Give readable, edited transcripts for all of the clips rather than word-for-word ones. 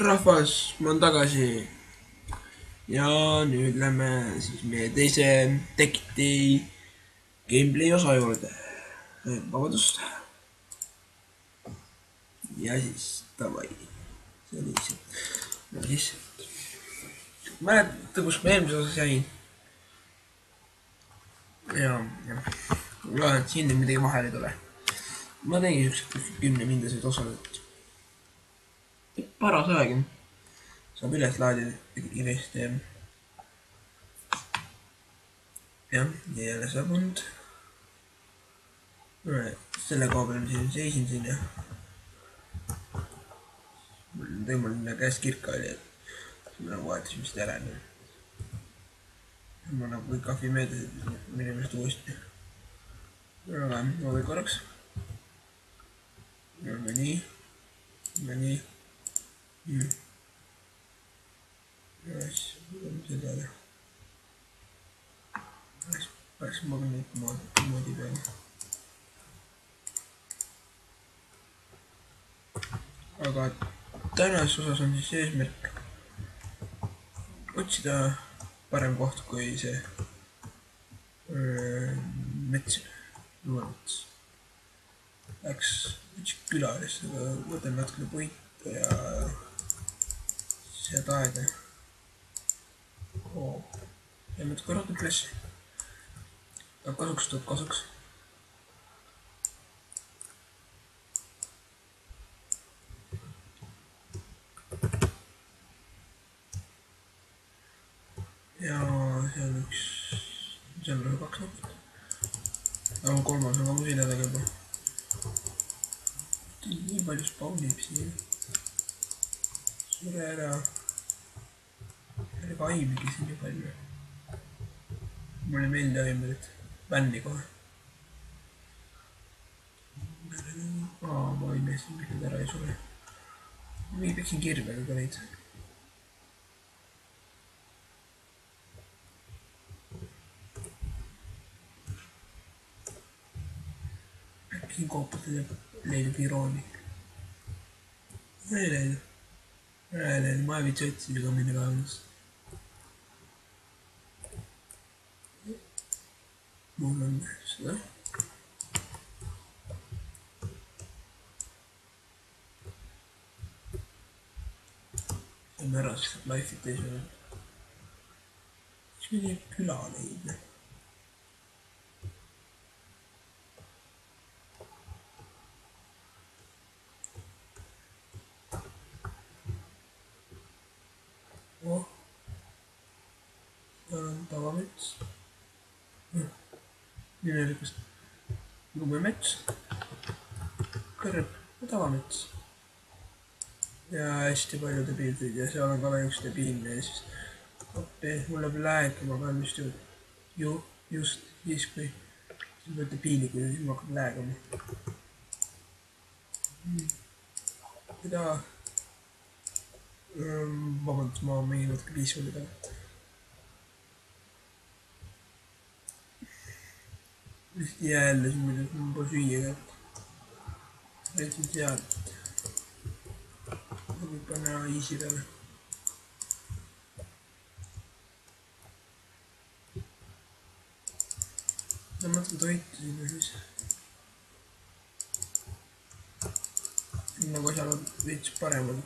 rahvas, ma olen tagasi ja nüüd lähme siis meie teise Tekiti gameplay osa juurde. Vabandust. Ja siis davai, sellised. No siis, mäletate, kus ma eelmises osas jäin? Ja loen, et siin midagi vahele ei tule. Ma tegin siuksed 10 mindaseid osasid. Paras aeg saab üles laadida kiiresti. jah, ja jälle saabunud. selle koha peal siin seisin siin ja mul tõimul käes kirka oli, et ma nagu vaatasin vist ära. ma nagu kõik kahvi mööda, mille meelest uuesti. aga ma või korraks. nii. ja siis seda teha. Päris magneetmoodi peale. aga tänases osas on siis eesmärk otsida parem koht kui see mets. Läks külalisse, aga võtan natukene puitu ja seda aega. ja nüüd korraldab klassi. kasuks tuleb kasuks. ja seal on 2 nuppu. aga kolmas on ka musidadega juba. nii palju spawnib siin. sure ära. ega aimigi siin nii palju. mulle ei meeldi aimerid. bänni kohe. ma aimesin kõik need ära ei sure. ma peaksin kirvega ka neid. äkki koopata leidub irooni. ei leidu. ma ei viitsi otsida ka minna kaevandust. mul on seda. saame ära, siis saab life'it teisele. siis me teeme küla leidma. seal on tavamets. nimelikust lumemets, kõrb ja tavamets. ja hästi paljude pildid ja seal on ka veel üks debiilne ja siis mul läheb läägima ka vist just siis, kui siin võtta piili, kui siis mul hakkab läägama. mida? vabandust, ma mingin natuke piisvali peale. jälle siin muidugi mul pole süüa kätte. leidsin sealt. võib panna easy peale. ma natuke toitu sinna siis. nagu asjad on veits paremad.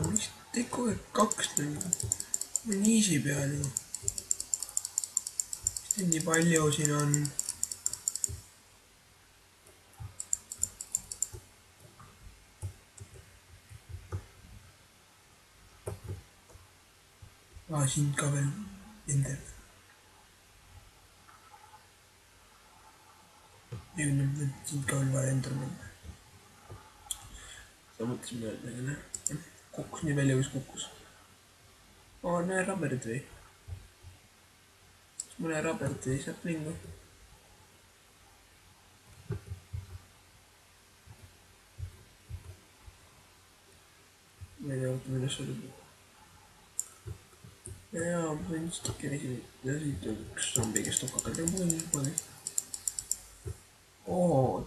miks teid kogu aeg 2 tundi? mul on easy peal ju. nii palju siin on. siin ka veel ender. siin ka veel vaja ender minna. sa mõtlesin mõelda, kukkus nii välja, kus kukkus. näe raberit või? mõne raberti saab minna. ma ei tea, milles see oli. jaa, ma sain stikeri siin ja siit üks zombi, kes tokakalt ja muu pani.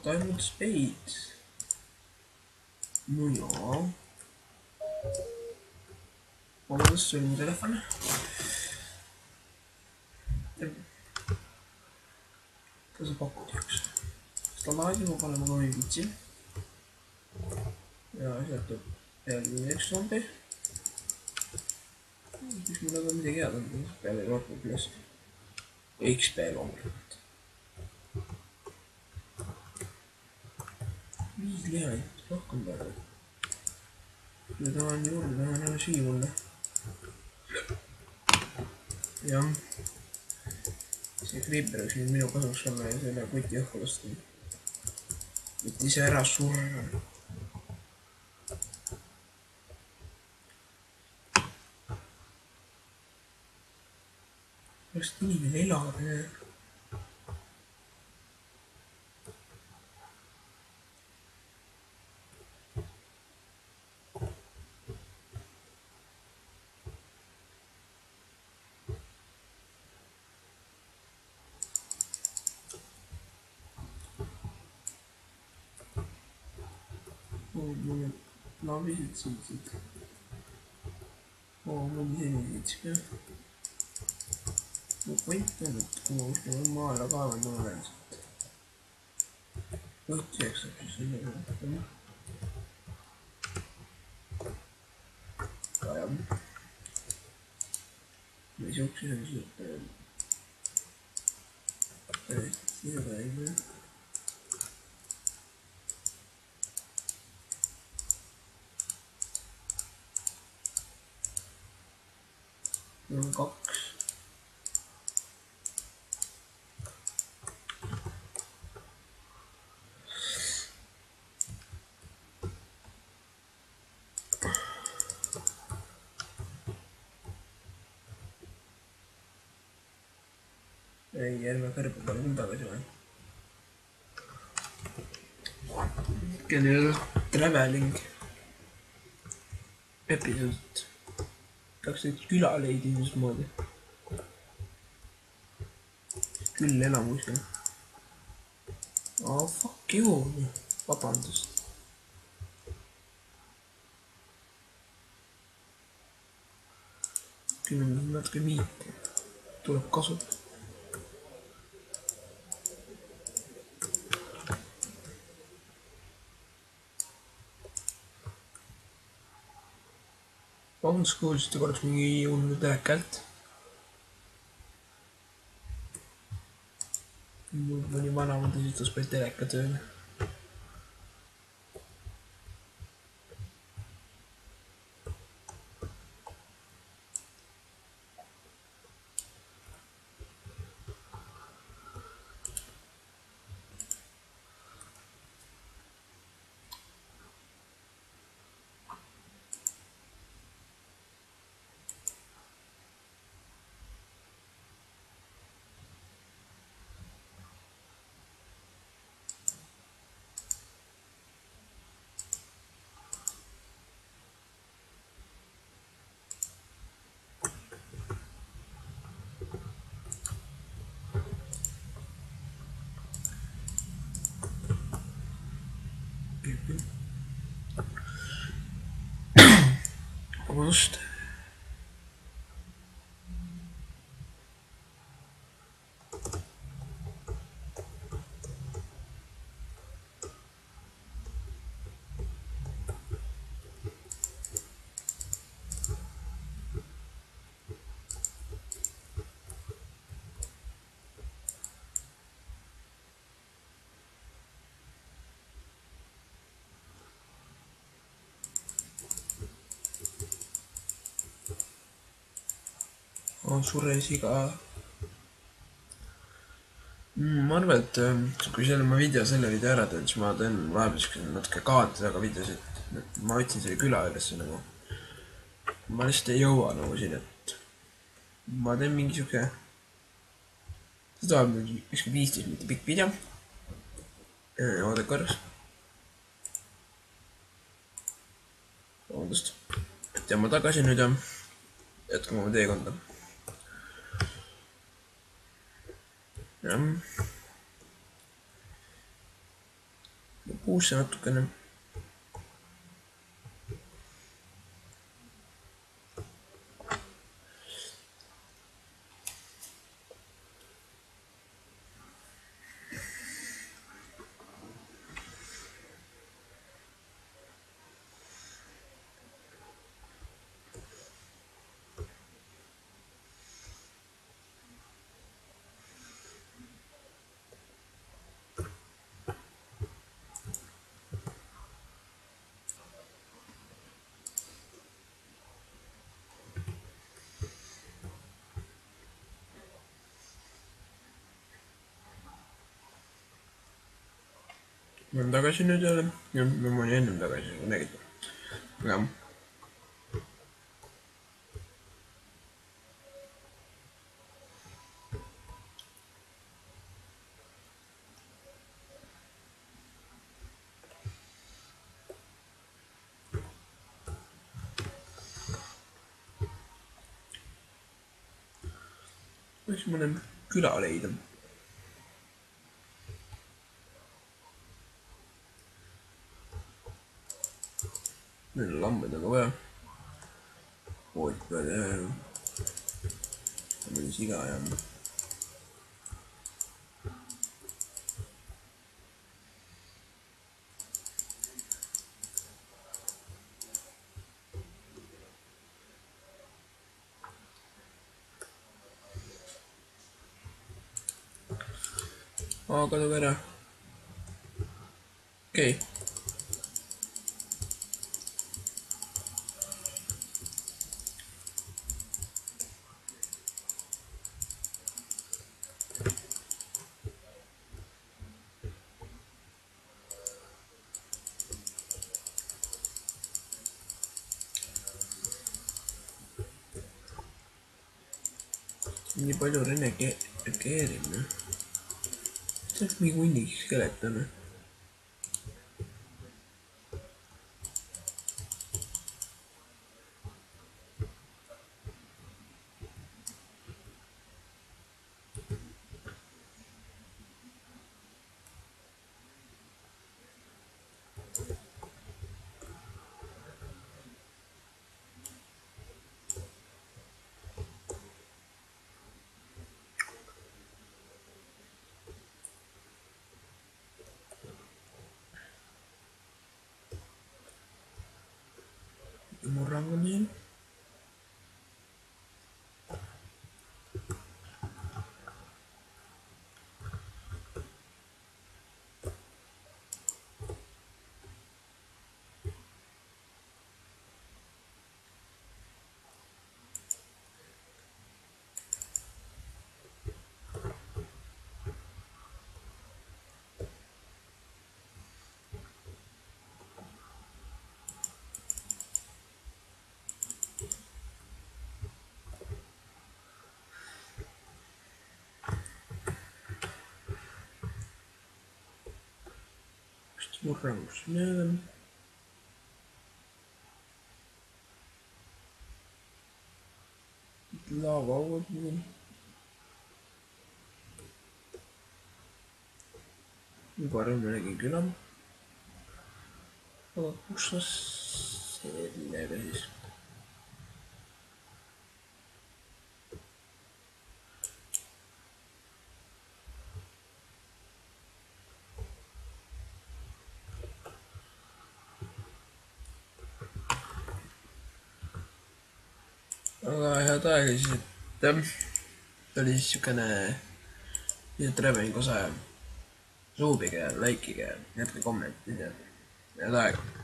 Diamond Spade. no jaa. Vabandust, see oli mu telefon. Kas sa pakud üks? Seda laadima panema ka ei vitsi. Ja sealt tuleb peale üks zombi. Siis mul aga midagi head on, peale ei vaatanud üles. XP loomulikult. 5 lihait, rohkem peale. Ja tahan juurde, tahan ühe süüa mulle. Jah. See Creeper võiks nüüd minu kasuks olla ja selle kuti õhku lasta. Et ise ära surra. Kas inimene elab? Mul on lavised siitsid. Mul on sellised jah. Mu point on, et kui ma kuskil maale kaevandama lähen siit. Võtt jääksab siis selle peale. Ka jah. Või siukses on siit. Siia päeva. Mul on 2. Ei, ärme kõrbe peale küll tagasi olen. Kellel traveling episood. Peaks nüüd küla leidin niismoodi. Küll enam kuskil. Oh, fuck you. Vabandust. Küll on natuke miiti. Tuleb kasutada. Vabandust, kuulsite korraks mingi hullu telekalt. Mul mõni vana tõsistus peal teleka tööle. Vabandust. On surresiga. Ma arvan, et kui ma selle video ära teen, siis ma teen vahepeal natuke kaadidega videosid. Ma otsin selle küla üles nagu. Ma lihtsalt ei jõua nagu siin, et ma teen mingi siuke. See tuleb mingi 15 minutit pikk video. Oodake korraks. Vabandust. Tean ma tagasi nüüd ja jätkame oma teekonda. Puusse natukene. ma olen tagasi nüüd jälle. jah, ma olin ennem tagasi, sa nägid. jah. Võiks mõne küla leida. Meil on lambaid aga vaja. Pood peal ja meil siga ja kadub ära. Okei. Nii palju reageerimine. See on mingi hunnik skeleton. Murrangunin. Murrangus näen. Laavauod mul. Parem nägin küla. Aga kus sa sellega siis? Aga head aega siis, et ta oli siis siukene Treveningu osa. Suubige ja likeige ja jätke kommentid ja head aega.